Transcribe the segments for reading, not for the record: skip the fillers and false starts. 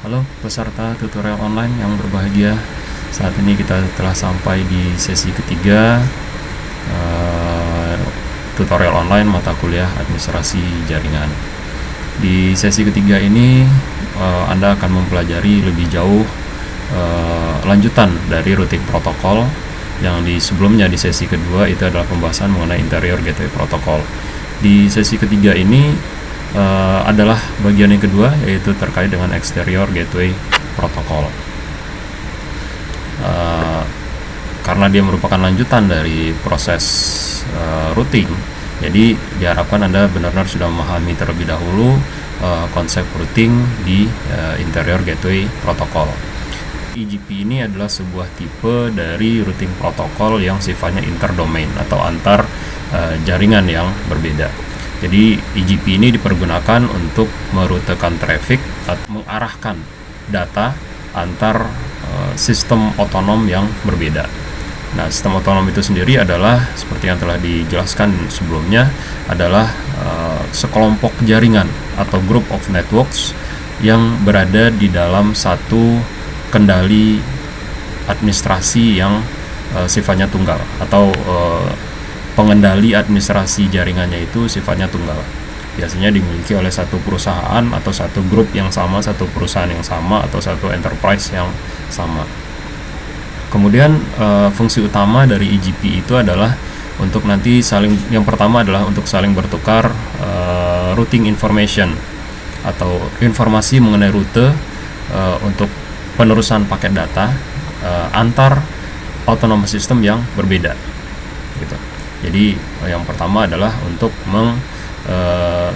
Halo peserta tutorial online yang berbahagia. Saat ini kita telah sampai di sesi ketiga tutorial online mata kuliah administrasi jaringan. Di sesi ketiga ini Anda akan mempelajari lebih jauh lanjutan dari routing protokol yang sebelumnya di sesi kedua itu adalah pembahasan mengenai interior gateway protocol. Di sesi ketiga ini adalah bagian yang kedua, yaitu terkait dengan exterior gateway protocol. Karena dia merupakan lanjutan dari proses routing, jadi diharapkan Anda benar-benar sudah memahami terlebih dahulu konsep routing di interior gateway protocol. EGP ini adalah sebuah tipe dari routing protokol yang sifatnya interdomain atau antar jaringan yang berbeda. Jadi EGP ini dipergunakan untuk merutekan traffic atau mengarahkan data antar sistem otonom yang berbeda. Nah, sistem otonom itu sendiri adalah seperti yang telah dijelaskan sebelumnya, adalah sekelompok jaringan atau group of networks yang berada di dalam satu kendali administrasi yang sifatnya tunggal, atau pengendali administrasi jaringannya itu sifatnya tunggal. Biasanya dimiliki oleh satu perusahaan atau satu grup yang sama, satu perusahaan yang sama, atau satu enterprise yang sama. Kemudian fungsi utama dari EGP itu adalah untuk nanti yang pertama adalah untuk saling bertukar routing information atau informasi mengenai rute untuk penerusan paket data antar autonomous system yang berbeda, gitu. Jadi yang pertama adalah untuk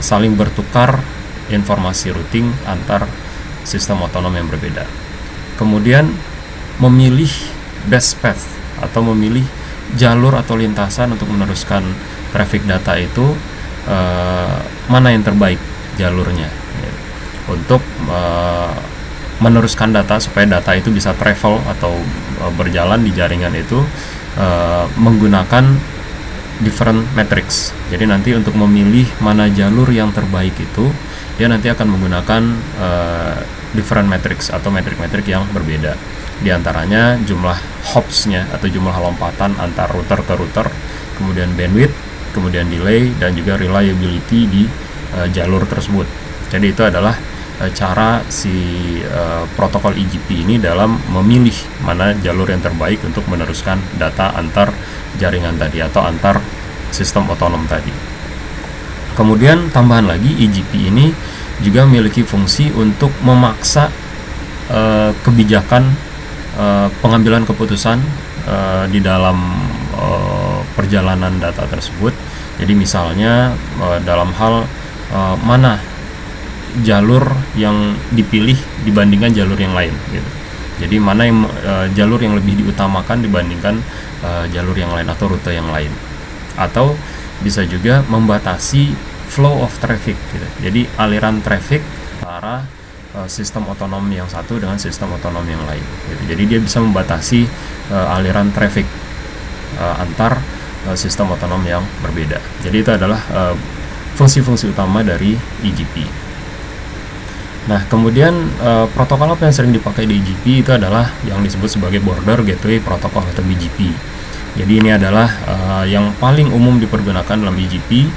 saling bertukar informasi routing antar sistem otonom yang berbeda. Kemudian memilih best path atau memilih jalur atau lintasan untuk meneruskan traffic data itu, mana yang terbaik jalurnya, untuk meneruskan data supaya data itu bisa travel atau berjalan di jaringan itu menggunakan different metrics. Jadi nanti untuk memilih mana jalur yang terbaik itu, dia nanti akan menggunakan different metrics atau metrik-metrik yang berbeda. Di antaranya jumlah hops-nya atau jumlah lompatan antar router ke router, kemudian bandwidth, kemudian delay, dan juga reliability di jalur tersebut. Jadi itu adalah cara si protokol EGP ini dalam memilih mana jalur yang terbaik untuk meneruskan data antar jaringan tadi atau antar sistem otonom tadi. Kemudian tambahan lagi, EGP ini juga memiliki fungsi untuk memaksa kebijakan pengambilan keputusan di dalam perjalanan data tersebut. Jadi misalnya dalam hal mana jalur yang dipilih dibandingkan jalur yang lain, gitu. Jadi mana yang jalur yang lebih diutamakan dibandingkan jalur yang lain atau rute yang lain, atau bisa juga membatasi flow of traffic, gitu. Jadi aliran traffic antara sistem otonom yang satu dengan sistem otonom yang lain, gitu. Jadi dia bisa membatasi aliran traffic antar sistem otonom yang berbeda. Jadi itu adalah fungsi-fungsi utama dari EGP. Nah, kemudian protokol apa yang sering dipakai di EGP itu adalah yang disebut sebagai Border Gateway Protocol atau BGP. Jadi ini adalah yang paling umum dipergunakan dalam EGP.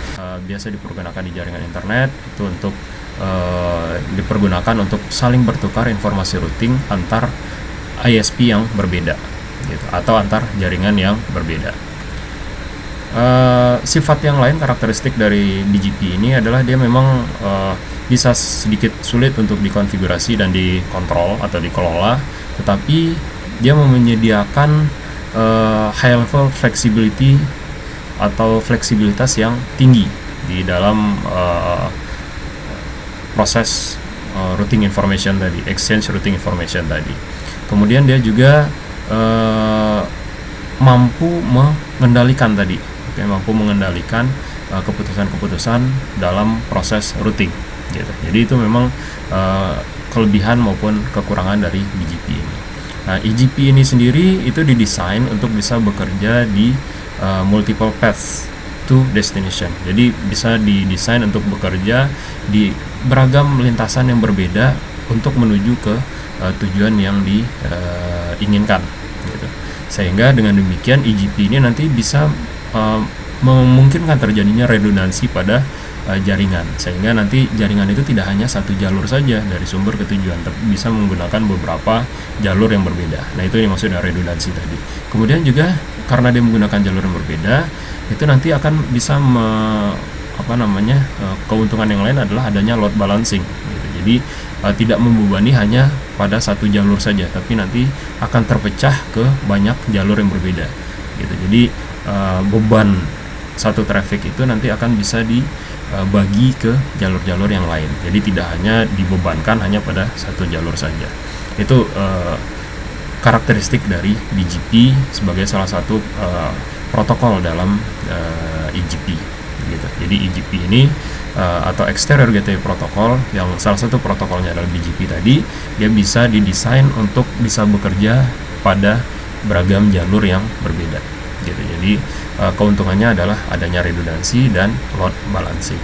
Biasa dipergunakan di jaringan internet, itu untuk dipergunakan untuk saling bertukar informasi routing antar ISP yang berbeda, gitu, atau antar jaringan yang berbeda. Sifat yang lain, karakteristik dari BGP ini adalah dia memang bisa sedikit sulit untuk dikonfigurasi dan dikontrol atau dikelola, tetapi dia menyediakan high level flexibility atau fleksibilitas yang tinggi di dalam proses routing information tadi, exchange routing information tadi. Kemudian dia juga mampu mengendalikan keputusan-keputusan dalam proses routing, gitu. Jadi itu memang kelebihan maupun kekurangan dari BGP ini. Nah, EGP ini sendiri itu didesain untuk bisa bekerja di multiple paths to destination. Jadi bisa didesain untuk bekerja di beragam lintasan yang berbeda untuk menuju ke tujuan yang diinginkan gitu. Sehingga dengan demikian EGP ini nanti bisa memungkinkan terjadinya redundansi pada jaringan, sehingga nanti jaringan itu tidak hanya satu jalur saja dari sumber ke tujuan, tapi bisa menggunakan beberapa jalur yang berbeda. Nah, itu yang maksud dengan redundansi tadi. Kemudian juga karena dia menggunakan jalur yang berbeda, itu nanti akan bisa keuntungan yang lain adalah adanya load balancing gitu. Jadi tidak membebani hanya pada satu jalur saja, tapi nanti akan terpecah ke banyak jalur yang berbeda gitu. Jadi beban satu traffic itu nanti akan bisa dibagi ke jalur-jalur yang lain. Jadi tidak hanya dibebankan hanya pada satu jalur saja. Itu karakteristik dari BGP sebagai salah satu protokol dalam EGP gitu. Jadi EGP ini atau Exterior Gateway Protocol, yang salah satu protokolnya adalah BGP tadi, dia bisa didesain untuk bisa bekerja pada beragam jalur yang berbeda gitu. Jadi keuntungannya adalah adanya redundansi dan load balancing.